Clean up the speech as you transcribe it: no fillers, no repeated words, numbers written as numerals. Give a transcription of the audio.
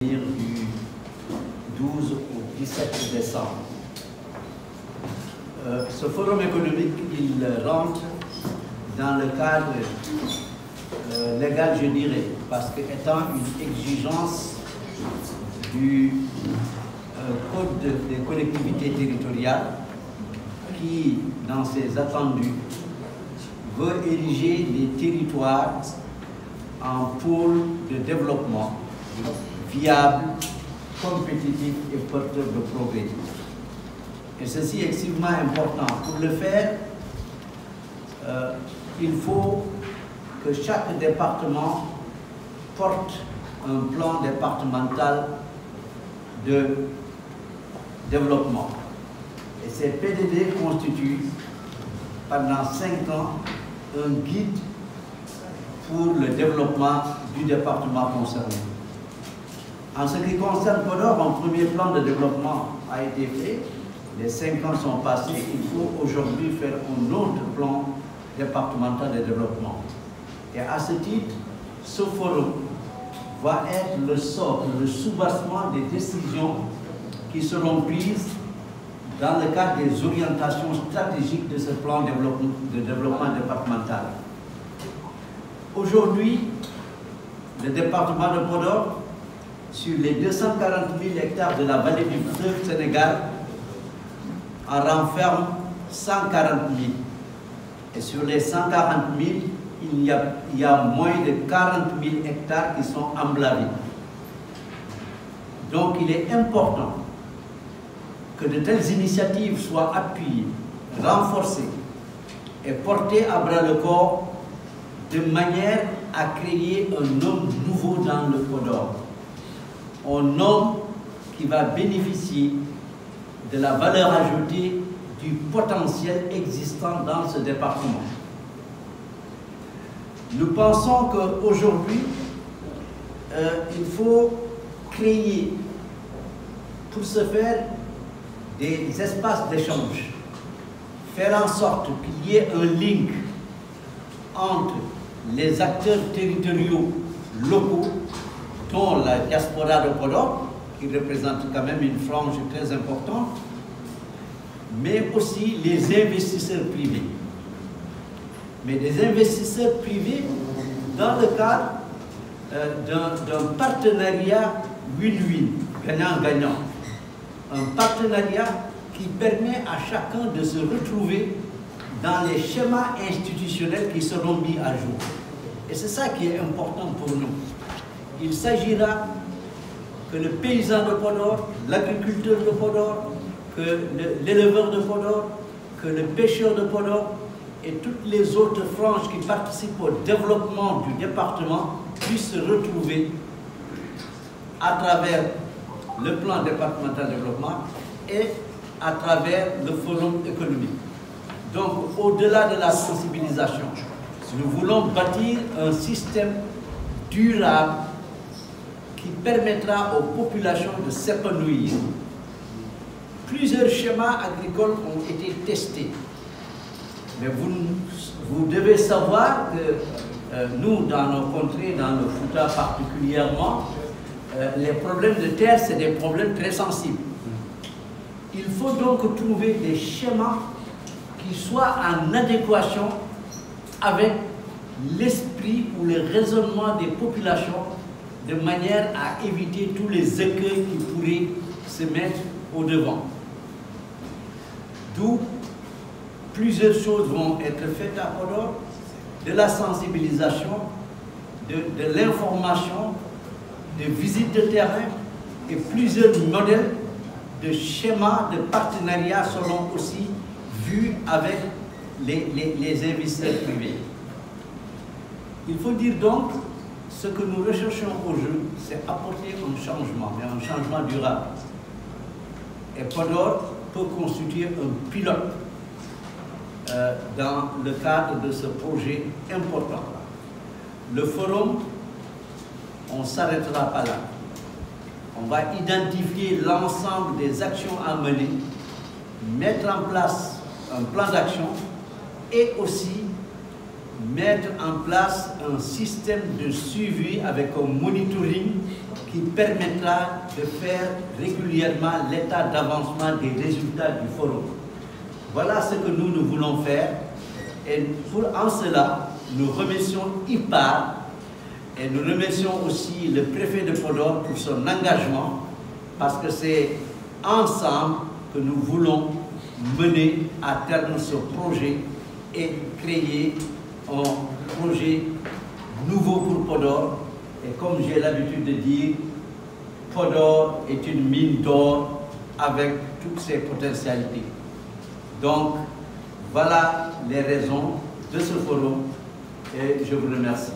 du 12 au 17 décembre. Ce forum économique, il rentre dans le cadre légal, je dirais, parce qu'étant une exigence du Code des collectivités territoriales qui, dans ses attendus, veut ériger les territoires en pôle de développement viable, compétitif et porteur de progrès. Et ceci est extrêmement important. Pour le faire, il faut que chaque département porte un plan départemental de développement. Et ces PDD constituent pendant 5 ans un guide pour le développement du département concerné. En ce qui concerne Podor, un premier plan de développement a été fait. Les 5 ans sont passés. Il faut aujourd'hui faire un autre plan départemental de développement. Et à ce titre, ce forum va être le socle, le soubassement des décisions qui seront prises dans le cadre des orientations stratégiques de ce plan de développement départemental. Aujourd'hui, le département de Podor, sur les 240 000 hectares de la vallée du fleuve Sénégal, en renferme 140 000. Et sur les 140 000, il y a moins de 40 000 hectares qui sont emblavés. Donc il est important que de telles initiatives soient appuyées, renforcées et portées à bras-le-corps de manière à créer un homme nouveau dans le Podor. Un homme qui va bénéficier de la valeur ajoutée du potentiel existant dans ce département. Nous pensons qu'aujourd'hui, il faut créer, pour ce faire, des espaces d'échange, faire en sorte qu'il y ait un link entre les acteurs territoriaux locaux, dont la diaspora de Podor, qui représente quand même une frange très importante, mais aussi les investisseurs privés. Mais des investisseurs privés dans le cadre d'un partenariat win-win, gagnant-gagnant. Un partenariat qui permet à chacun de se retrouver dans les schémas institutionnels qui seront mis à jour. Et c'est ça qui est important pour nous. Il s'agira que le paysan de Podor, l'agriculteur de Podor, que l'éleveur de Podor, que le pêcheur de Podor et toutes les autres franges qui participent au développement du département puissent se retrouver à travers le plan départemental de développement et à travers le forum économique. Donc, au-delà de la sensibilisation, nous voulons bâtir un système durable qui permettra aux populations de s'épanouir. Plusieurs schémas agricoles ont été testés. Mais vous devez savoir que nous, dans nos contrées, dans le Fouta particulièrement, les problèmes de terre, c'est des problèmes très sensibles. Il faut donc trouver des schémas qui soient en adéquation avec l'esprit ou le raisonnement des populations, de manière à éviter tous les écueils qui pourraient se mettre au devant. D'où plusieurs choses vont être faites à Podor, de la sensibilisation, de l'information, de visites de terrain, et plusieurs modèles de schémas de partenariat seront aussi vus avec les investisseurs privés. Il faut dire donc, ce que nous recherchons aujourd'hui, c'est apporter un changement, mais un changement durable. Et Podor peut constituer un pilote dans le cadre de ce projet important. Le forum, on ne s'arrêtera pas là. On va identifier l'ensemble des actions à mener, mettre en place un plan d'action et aussi mettre en place un système de suivi avec un monitoring qui permettra de faire régulièrement l'état d'avancement des résultats du forum. Voilà ce que nous voulons faire. Et en cela, nous remercions IPAR et nous remercions aussi le préfet de Podor pour son engagement, parce que c'est ensemble que nous voulons mener à terme ce projet et créer un projet nouveau pour Podor. Et comme j'ai l'habitude de dire, Podor est une mine d'or avec toutes ses potentialités. Donc, voilà les raisons de ce forum et je vous remercie.